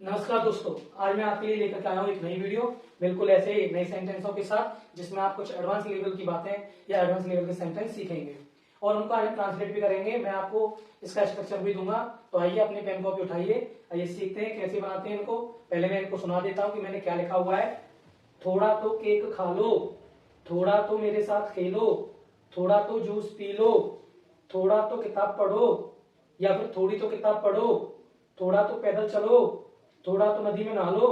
नमस्कार दोस्तों, आज मैं आपके लिए लेकर के आया हूँ एक नई वीडियो। बिल्कुल ऐसे ही नए सेंटेंसों के साथ जिसमें आप कुछ एडवांस लेवल की बातें या एडवांस लेवल के सेंटेंस सीखेंगे और उनको आज हम ट्रांसलेट भी करेंगे। मैं आपको इसका स्ट्रक्चर भी दूंगा। तो आइए अपनी पेन कॉपी उठाइए, आइए सीखते हैं कैसे बनाते हैं इनको। पहले मैं इनको सुना देता हूँ कि मैंने क्या लिखा हुआ है। थोड़ा तो केक खा लो, थोड़ा तो मेरे साथ खेलो, थोड़ा तो जूस पी लो, थोड़ा तो किताब पढ़ो या फिर थोड़ी तो किताब पढ़ो, थोड़ा तो पैदल चलो, थोड़ा तो नदी में नहा लो,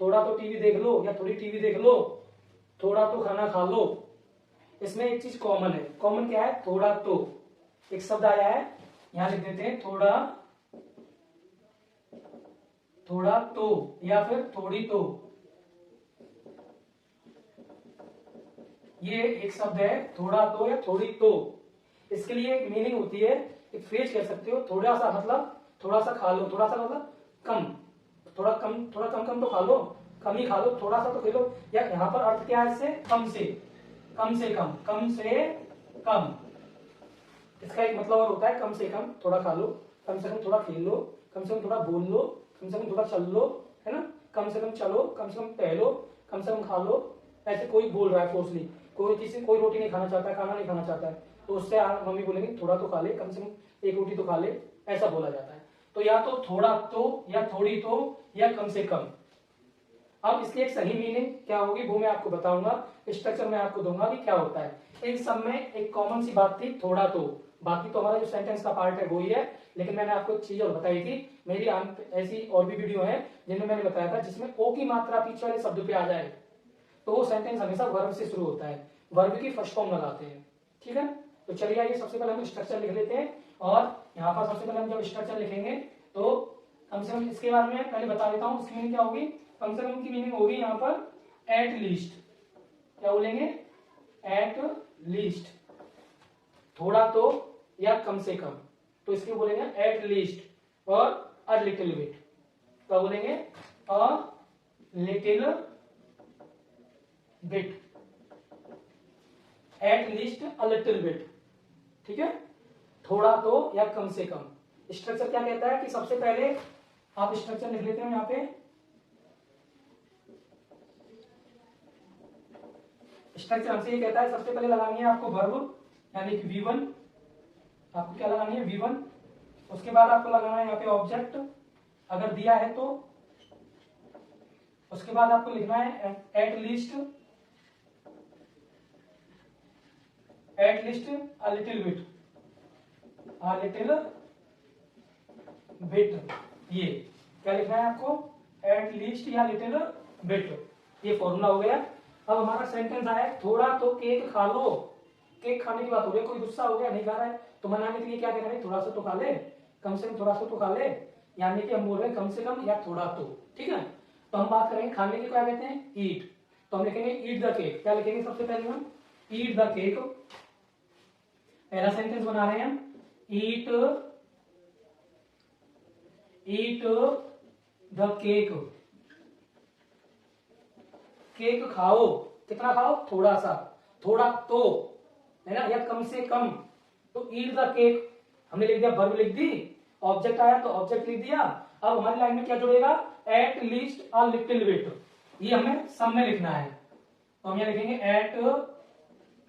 थोड़ा तो टीवी देख लो या थोड़ी टीवी देख लो, थोड़ा तो खाना खा लो। इसमें एक चीज कॉमन है। कॉमन क्या है? थोड़ा तो। एक शब्द आया है, यहां लिख देते हैं थोड़ा, थोड़ा तो या फिर थोड़ी तो। ये एक शब्द है थोड़ा तो या थोड़ी तो। इसके लिए एक मीनिंग होती है, एक फ्रेज कह सकते हो। थोड़ा सा मतलब थोड़ा सा खा लो, थोड़ा सा मतलब कम, थोड़ा कम, थोड़ा कम कम तो खा लो, कम ही खा लो, थोड़ा सा तो खा लो। या यहाँ पर अर्थ क्या है इससे? कम से, कम से कम, कम से कम। इसका एक मतलब और होता है कम से कम थोड़ा खा लो, कम से कम थोड़ा खेल लो, कम से कम थोड़ा बोल लो, कम से कम थोड़ा चल लो, है ना। कम से कम चलो, कम से कम टहलो, कम से कम खा लो। ऐसे कोई बोल रहा है फोर्सली, कोई रोटी नहीं खाना चाहता है, खाना नहीं खाना चाहता है, तो उससे मम्मी बोलेंगे थोड़ा तो खा ले, कम से कम एक रोटी तो खा ले, ऐसा बोला जाता है। तो या तो थोड़ा तो या थोड़ी तो या कम से कम। अब इसकी एक सही मीनिंग क्या होगी वो मैं आपको बताऊंगा, स्ट्रक्चर मैं आपको दूंगा कि क्या होता है। इन सब में एक कॉमन सी बात थी, थोड़ा तो। बाकी तो हमारा जो सेंटेंस का पार्ट है वो ही है, लेकिन मैंने आपको एक चीज और बताई थी। मेरी ऐसी और भी वीडियो है जिनमें मैंने बताया था जिसमें ओ की मात्रा पीछे वाले शब्द पे आ जाए तो वो सेंटेंस हमेशा वर्ब से शुरू होता है, वर्ब की फर्स्ट फॉर्म लगाते हैं। ठीक है, तो चलिए आइए सबसे पहले हम स्ट्रक्चर लिख लेते हैं। और यहाँ पर सबसे पहले हम जब स्ट्रक्चर लिखेंगे तो कम से कम इसके बारे में पहले बता देता हूँ, इसकी मीनिंग क्या होगी। कम से कम की मीनिंग होगी यहाँ पर एट लीस्ट। क्या बोलेंगे? एट लीस्ट, थोड़ा तो या कम से कम, तो इसके बोलेंगे एट लीस्ट। और अ लिटिल बिट, क्या बोलेंगे? अ little bit, eight least a little bit. ठीक है, थोड़ा तो या कम से कम। स्ट्रक्चर क्या कहता है कि सबसे पहले आप स्ट्रक्चर लिख लेते हैं यहाँ पे। स्ट्रक्चर हमसे ये कहता है सबसे पहले लगानी है आपको वर्ब, यानी कि V1। आपको क्या लगानी है? V1। उसके बाद आपको लगाना है यहाँ पे ऑब्जेक्ट अगर दिया है तो। उसके बाद आपको लिखना है at least, eight least a little bit, a little bit. ये क्या लिखना है आपको? एट लीस्ट या लिटिल बिट। ये फॉर्मूला हो गया। अब हमारा सेंटेंस आया थोड़ा तो केक खा लो। केक खाने की बात हो रही है, कोई गुस्सा हो गया नहीं खा रहा है तो मनाने के लिए क्या कहना है? थोड़ा सा तो खा ले, कम से कम थोड़ा सा तो खा ले, यानी कि हम बोल रहे हैं कम से कम या थोड़ा तो। ठीक है, तो हम बात करेंगे खाने की, क्या कहते हैं? ईट। तो हम लिखेंगे ईट द केक। क्या लिखेंगे सबसे पहले हम? Eat the cake. पहला सेंटेंस बना रहे हैं हम, ईट, ईट द केक। केक खाओ, कितना खाओ? थोड़ा सा, थोड़ा तो, है ना, या कम से कम। तो ईट द केक हमने लिख दिया, वर्ब लिख दी, ऑब्जेक्ट आया तो ऑब्जेक्ट लिख दिया। अब हमारी लाइन में क्या जुड़ेगा? Eight least a little bit. ये हमें सब में लिखना है, तो हम यहां लिखेंगे eight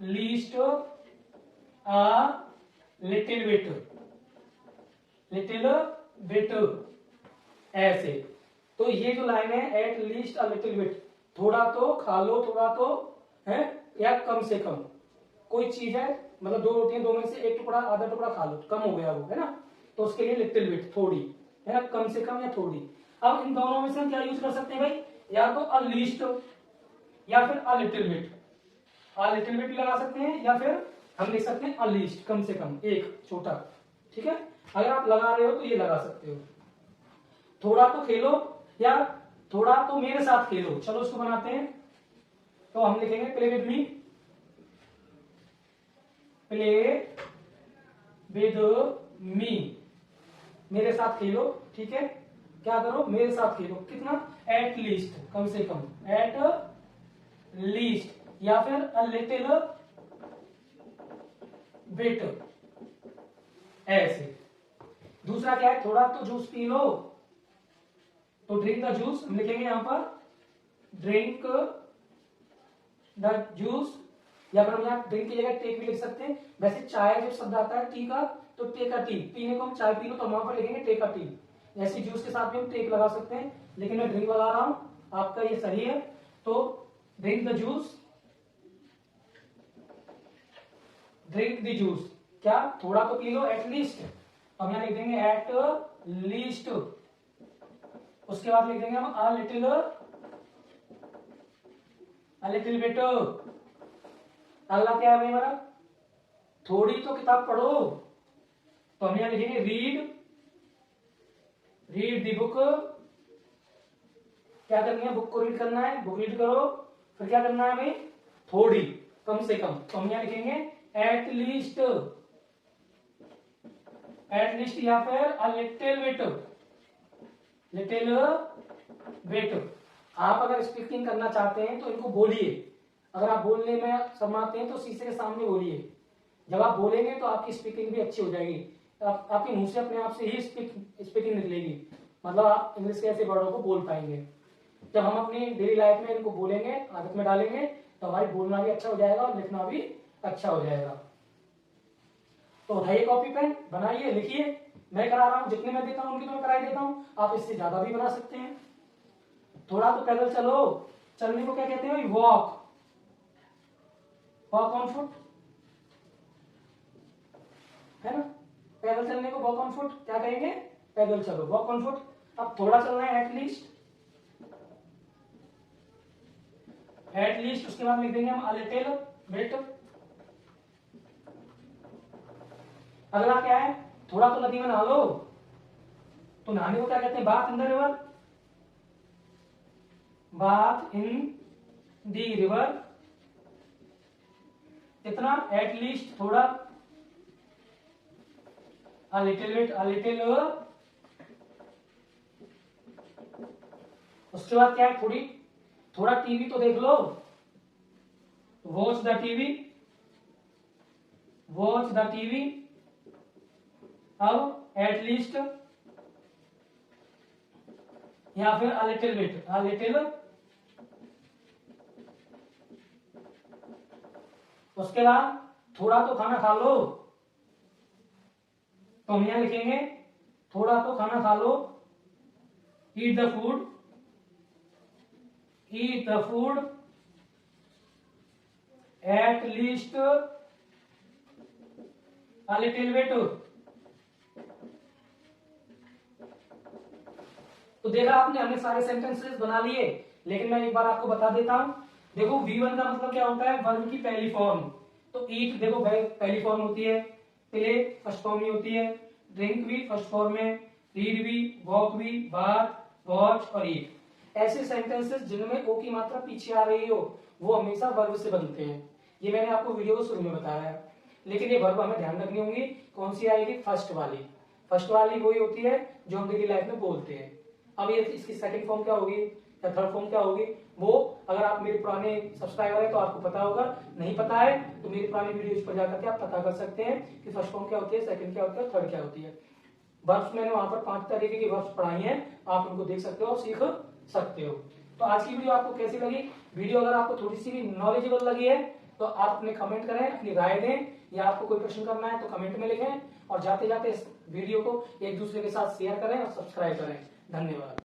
least a little bit, little bit, ऐसे। तो ये जो लाइन है eight least a little bit, थोड़ा तो खा लो, थोड़ा तो है या कम से कम। कोई चीज है, मतलब दो रोटियां, दो में से एक टुकड़ा, आधा टुकड़ा खा लो, कम हो गया वो, है ना, तो उसके लिए लिटिल बिट, थोड़ी, है ना, कम से कम या थोड़ी। अब इन दोनों में से हम क्या यूज कर सकते हैं भाई? या तो अ लीस्ट या फिर अ लिटिल बिट। अ लिटिल बिट भी लगा सकते हैं या फिर हम लिख सकते हैं अ लीस्ट, कम से कम, एक छोटा। ठीक है, अगर आप लगा रहे हो तो ये लगा सकते हो। थोड़ा तो खेलो या थोड़ा तो मेरे साथ खेलो, चलो उसको बनाते हैं। तो हम लिखेंगे play with me, play with me, मेरे साथ खेलो। ठीक है, क्या करो? मेरे साथ खेलो, कितना? एट लीस्ट, कम से कम, एट लीस्ट या फिर अ लिटिल बिट, ऐसे। दूसरा क्या है? थोड़ा तो जूस पी लो, तो ड्रिंक द जूस हम लिखेंगे यहां पर ड्रिंक द जूस, या फिर हम यहाँ ड्रिंक की जगह टेक भी लिख सकते हैं। वैसे चाय जब शब्द आता है टी का तो टेक अ टी, पीने को हम चाय पी लो तो हम वहां पर लिखेंगे टेक अ टी। ऐसी जूस के साथ भी हम टेक लगा सकते हैं, लेकिन मैं ड्रिंक लगा रहा हूं, आपका ये सही है। तो drink the juice, drink the juice, क्या थोड़ा तो पी लो एटलीस्ट, तो हम यहाँ लिख देंगे एट लीस्ट। उसके बाद लिख देंगे हम अ लिटिल बिट। अगला क्या है भाई हमारा, थोड़ी तो किताब पढ़ो, तो हम यहां लिखेंगे रीड दी बुक। क्या करनी है, बुक को रीड करना है, बुक रीड करो। फिर क्या करना है भाई, थोड़ी, कम से कम, तो हम यहां लिखेंगे एट लीस्ट या फिर अ लिटिल बिट। आप अगर स्पीकिंग करना चाहते हैं तो इनको बोलिए, अगर आप बोलने में शर्माते हैं तो शीशे के सामने बोलिए। जब आप बोलेंगे तो आपकी स्पीकिंग भी अच्छी हो जाएगी, आपके मुंह से अपने आप से ही स्पीकिंग निकलेगी, मतलब आप इंग्लिश के ऐसे वर्डों को बोल पाएंगे। जब हम अपनी डेली लाइफ में इनको बोलेंगे, आदत में डालेंगे, तो हमारी बोलना भी अच्छा हो जाएगा और लिखना भी अच्छा हो जाएगा। तो उठाइए कॉपी पेन, बनाइए, लिखिए। मैं करा रहा हूं, जितने मैं देता हूं उनकी तो मैं कराई देता हूं, आप इससे ज्यादा भी बना सकते हैं। थोड़ा तो पैदल चलो, चलने को क्या कहते हैं, वॉक ऑन फुट, है ना। पैदल चलने को वॉक ऑन फुट क्या कहेंगे, पैदल चलो, वॉक ऑन फुट। अब थोड़ा चलना है एटलीस्ट, उसके बाद लिख देंगे हम अ लिटिल बिट। अगला क्या है, थोड़ा तो नदी में नहा लो, तो नहाने को क्या कहते हैं, bath in the river, bath in the river. कितना, एटलीस्ट थोड़ा, अ लिटिल बिट, उसके बाद क्या है, थोड़ा टीवी तो देख लो, वॉच द टीवी। अब एटलीस्ट या फिर अ लिटिल बिट, उसके बाद थोड़ा तो खाना खा लो, तो हम यहां लिखेंगे थोड़ा तो खाना खा लो, eat the food at least a little bit. तो देखा आपने, हमने सारे सेंटेंसेस बना लिए, लेकिन मैं एक बार आपको बता देता हूं। देखो V1 का मतलब क्या होता है, वर्ब की पहली फॉर्म। तो ईट देखो पहली फॉर्म होती है, प्ले फर्स्ट फॉर्म ही होती है, ड्रिंक भी फर्स्ट फॉर्म है, रीड भी, वॉक भी, बाथ, वॉच और ईट। ऐसे सेंटेंसेस जिनमें ओ की मात्रा पीछे आ रही हो वो हमेशा वर्ब से बनते हैं। ये मैंने आपको वीडियो को शुरू में बताया है, लेकिन ये वर्ब हमें ध्यान रखनी होंगी। कौन सी आएगी, फर्स्ट वाली वही होती है जो हम डेली लाइफ में बोलते हैं। अब ये इसकी सेकंड फॉर्म क्या होगी या थर्ड फॉर्म क्या होगी, वो अगर आप मेरे पुराने सब्सक्राइबर है तो आपको पता होगा, नहीं पता है तो मेरी पुरानी वीडियोस पर जाकर के आप पता कर सकते हैं कि फर्स्ट फॉर्म क्या होती है, सेकंड क्या होती है, थर्ड क्या होती है। वर्ब्स मैंने वहां पर 5 तरीके की वर्ब्स पढ़ाई हैं, आप उनको देख सकते हो और सीख सकते हो। तो आज की वीडियो आपको कैसी लगी, वीडियो अगर आपको थोड़ी सी भी नॉलेजेबल लगी है तो आप अपने कमेंट करें, अपनी राय दें, या आपको कोई प्रश्न करना है तो कमेंट में लिखें, और जाते जाते इस वीडियो को एक दूसरे के साथ शेयर करें और सब्सक्राइब करें। धन्यवाद।